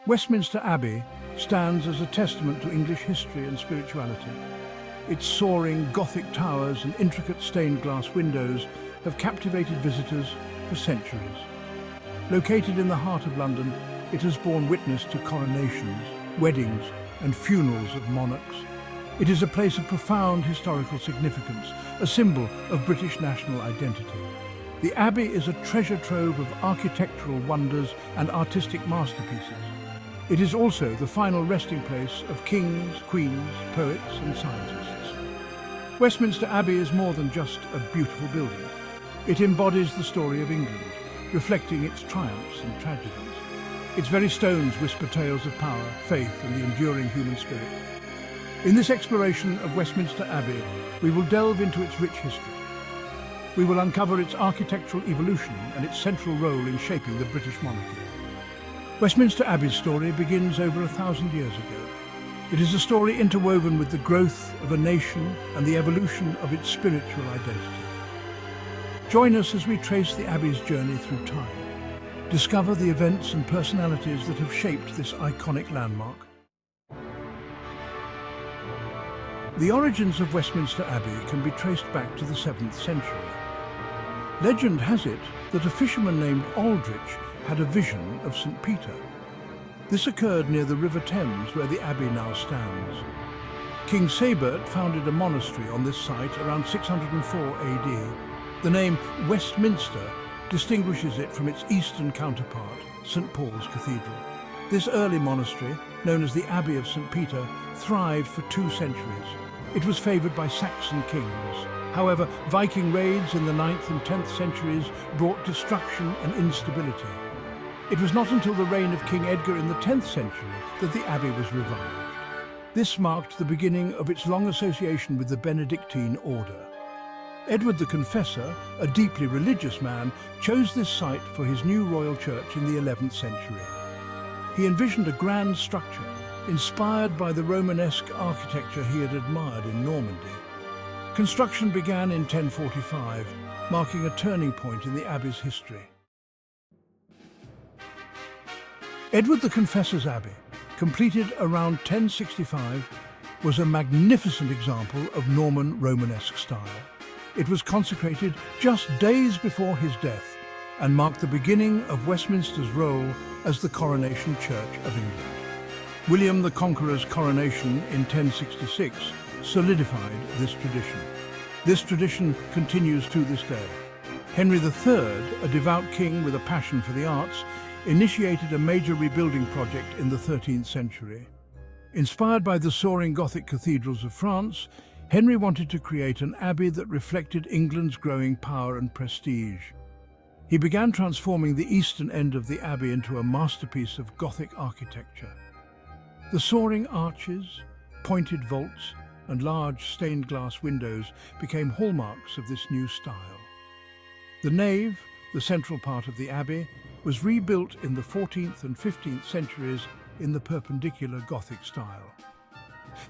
Westminster Abbey stands as a testament to English history and spirituality. Its soaring Gothic towers and intricate stained glass windows have captivated visitors for centuries. Located in the heart of London, it has borne witness to coronations, weddings and funerals of monarchs. It is a place of profound historical significance, a symbol of British national identity. The Abbey is a treasure trove of architectural wonders and artistic masterpieces. It is also the final resting place of kings, queens, poets and scientists. Westminster Abbey is more than just a beautiful building. It embodies the story of England, reflecting its triumphs and tragedies. Its very stones whisper tales of power, faith and the enduring human spirit. In this exploration of Westminster Abbey, we will delve into its rich history. We will uncover its architectural evolution and its central role in shaping the British monarchy. Westminster Abbey's story begins over 1,000 years ago. It is a story interwoven with the growth of a nation and the evolution of its spiritual identity. Join us as we trace the Abbey's journey through time. Discover the events and personalities that have shaped this iconic landmark. The origins of Westminster Abbey can be traced back to the 7th century. Legend has it that a fisherman named Aldrich had a vision of St. Peter. This occurred near the River Thames, where the Abbey now stands. King Sabert founded a monastery on this site around 604 AD. The name Westminster distinguishes it from its eastern counterpart, St. Paul's Cathedral. This early monastery, known as the Abbey of St. Peter, thrived for 2 centuries. It was favoured by Saxon kings. However, Viking raids in the 9th and 10th centuries brought destruction and instability. It was not until the reign of King Edgar in the 10th century that the Abbey was revived. This marked the beginning of its long association with the Benedictine order. Edward the Confessor, a deeply religious man, chose this site for his new royal church in the 11th century. He envisioned a grand structure, inspired by the Romanesque architecture he had admired in Normandy. Construction began in 1045, marking a turning point in the Abbey's history. Edward the Confessor's Abbey, completed around 1065, was a magnificent example of Norman Romanesque style. It was consecrated just days before his death and marked the beginning of Westminster's role as the coronation church of England. William the Conqueror's coronation in 1066 solidified this tradition. This tradition continues to this day. Henry III, a devout king with a passion for the arts, initiated a major rebuilding project in the 13th century. Inspired by the soaring Gothic cathedrals of France, Henry wanted to create an abbey that reflected England's growing power and prestige. He began transforming the eastern end of the abbey into a masterpiece of Gothic architecture. The soaring arches, pointed vaults, and large stained glass windows became hallmarks of this new style. The nave, the central part of the abbey, was rebuilt in the 14th and 15th centuries in the Perpendicular Gothic style.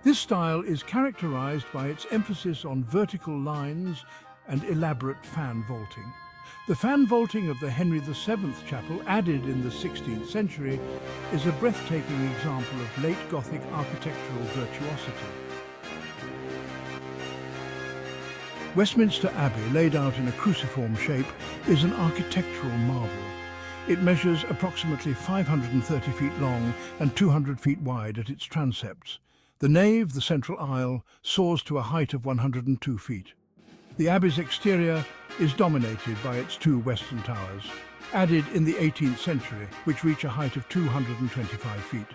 This style is characterized by its emphasis on vertical lines and elaborate fan vaulting. The fan vaulting of the Henry VII chapel, added in the 16th century, is a breathtaking example of late Gothic architectural virtuosity. Westminster Abbey, laid out in a cruciform shape, is an architectural marvel. It measures approximately 530 feet long and 200 feet wide at its transepts. The nave, the central aisle, soars to a height of 102 feet. The Abbey's exterior is dominated by its 2 western towers, added in the 18th century, which reach a height of 225 feet.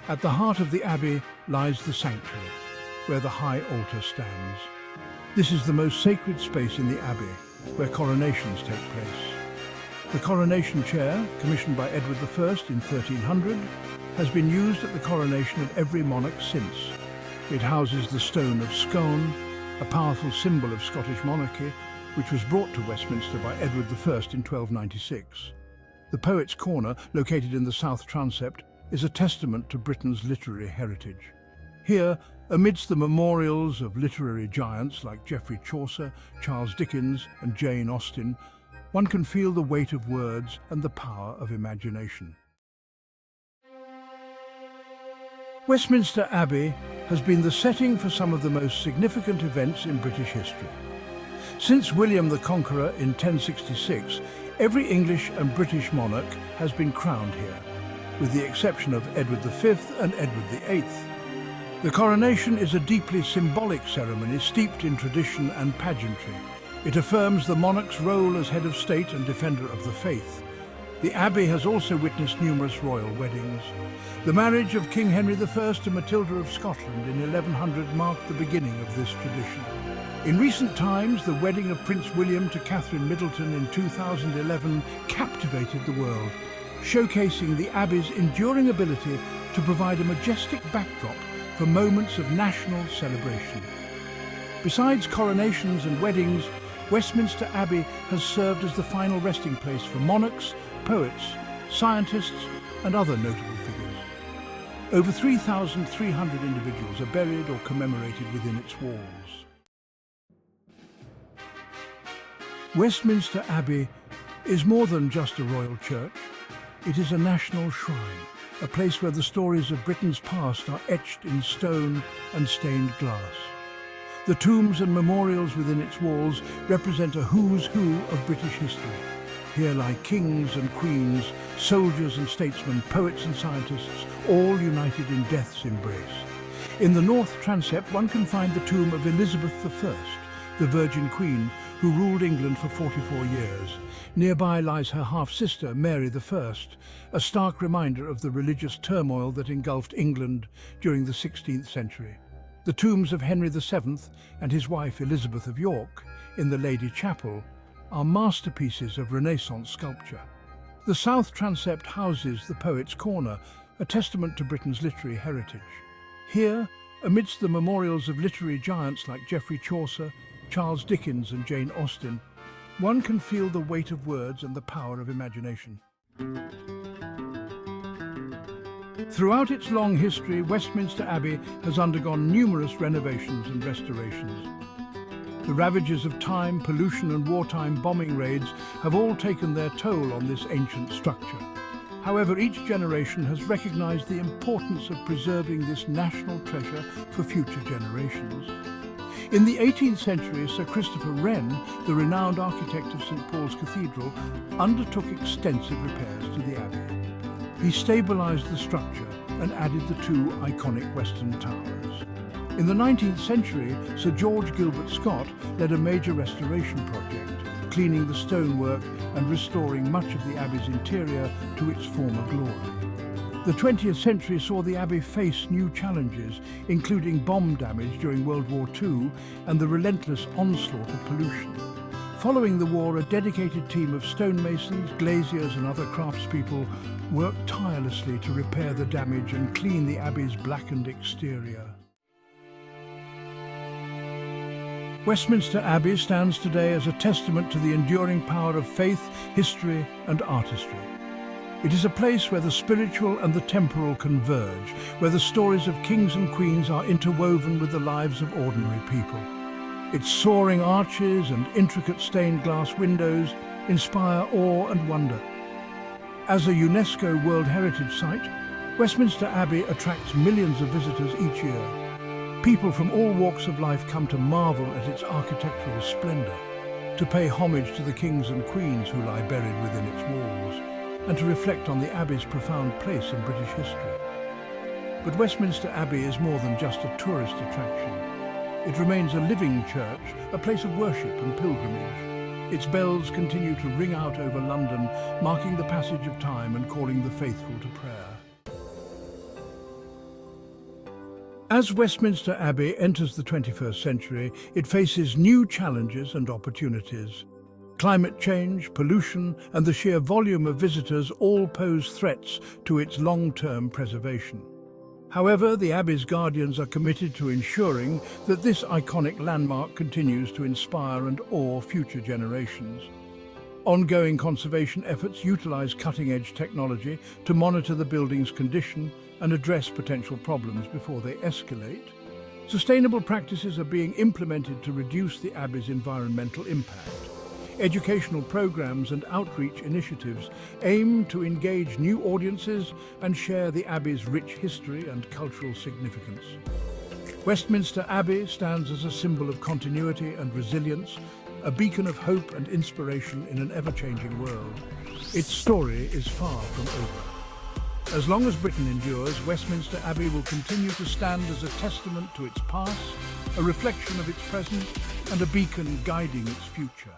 At the heart of the Abbey lies the sanctuary, where the high altar stands. This is the most sacred space in the Abbey, where coronations take place. The coronation chair, commissioned by Edward I in 1300, has been used at the coronation of every monarch since. It houses the stone of Scone, a powerful symbol of Scottish monarchy, which was brought to Westminster by Edward I in 1296. The Poet's Corner, located in the south transept, is a testament to Britain's literary heritage. Here, amidst the memorials of literary giants like Geoffrey Chaucer, Charles Dickens and Jane Austen, one can feel the weight of words and the power of imagination. Westminster Abbey has been the setting for some of the most significant events in British history. Since William the Conqueror in 1066, every English and British monarch has been crowned here, with the exception of Edward V and Edward VIII. The coronation is a deeply symbolic ceremony steeped in tradition and pageantry. It affirms the monarch's role as head of state and defender of the faith. The Abbey has also witnessed numerous royal weddings. The marriage of King Henry I to Matilda of Scotland in 1100 marked the beginning of this tradition. In recent times, the wedding of Prince William to Catherine Middleton in 2011 captivated the world, showcasing the Abbey's enduring ability to provide a majestic backdrop for moments of national celebration. Besides coronations and weddings, Westminster Abbey has served as the final resting place for monarchs, poets, scientists, and other notable figures. Over 3,300 individuals are buried or commemorated within its walls. Westminster Abbey is more than just a royal church. It is a national shrine, a place where the stories of Britain's past are etched in stone and stained glass. The tombs and memorials within its walls represent a who's who of British history. Here lie kings and queens, soldiers and statesmen, poets and scientists, all united in death's embrace. In the north transept, one can find the tomb of Elizabeth I, the Virgin Queen, who ruled England for 44 years. Nearby lies her half-sister, Mary I, a stark reminder of the religious turmoil that engulfed England during the 16th century. The tombs of Henry VII and his wife Elizabeth of York in the Lady Chapel are masterpieces of Renaissance sculpture. The south transept houses the Poets' Corner, a testament to Britain's literary heritage. Here, amidst the memorials of literary giants like Geoffrey Chaucer, Charles Dickens and Jane Austen, one can feel the weight of words and the power of imagination. Throughout its long history, Westminster Abbey has undergone numerous renovations and restorations. The ravages of time, pollution and wartime bombing raids have all taken their toll on this ancient structure. However, each generation has recognized the importance of preserving this national treasure for future generations. In the 18th century, Sir Christopher Wren, the renowned architect of St. Paul's Cathedral, undertook extensive repairs to the Abbey. He stabilized the structure and added the two iconic western towers. In the 19th century, Sir George Gilbert Scott led a major restoration project, cleaning the stonework and restoring much of the Abbey's interior to its former glory. The 20th century saw the Abbey face new challenges, including bomb damage during World War II and the relentless onslaught of pollution. Following the war, a dedicated team of stonemasons, glaziers and other craftspeople worked tirelessly to repair the damage and clean the Abbey's blackened exterior. Westminster Abbey stands today as a testament to the enduring power of faith, history and artistry. It is a place where the spiritual and the temporal converge, where the stories of kings and queens are interwoven with the lives of ordinary people. Its soaring arches and intricate stained glass windows inspire awe and wonder. As a UNESCO World Heritage Site, Westminster Abbey attracts millions of visitors each year. People from all walks of life come to marvel at its architectural splendor, to pay homage to the kings and queens who lie buried within its walls, and to reflect on the Abbey's profound place in British history. But Westminster Abbey is more than just a tourist attraction. It remains a living church, a place of worship and pilgrimage. Its bells continue to ring out over London, marking the passage of time and calling the faithful to prayer. As Westminster Abbey enters the 21st century, it faces new challenges and opportunities. Climate change, pollution, and the sheer volume of visitors all pose threats to its long-term preservation. However, the Abbey's guardians are committed to ensuring that this iconic landmark continues to inspire and awe future generations. Ongoing conservation efforts utilize cutting-edge technology to monitor the building's condition and address potential problems before they escalate. Sustainable practices are being implemented to reduce the Abbey's environmental impact. Educational programs and outreach initiatives aim to engage new audiences and share the Abbey's rich history and cultural significance. Westminster Abbey stands as a symbol of continuity and resilience, a beacon of hope and inspiration in an ever-changing world. Its story is far from over. As long as Britain endures, Westminster Abbey will continue to stand as a testament to its past, a reflection of its present, and a beacon guiding its future.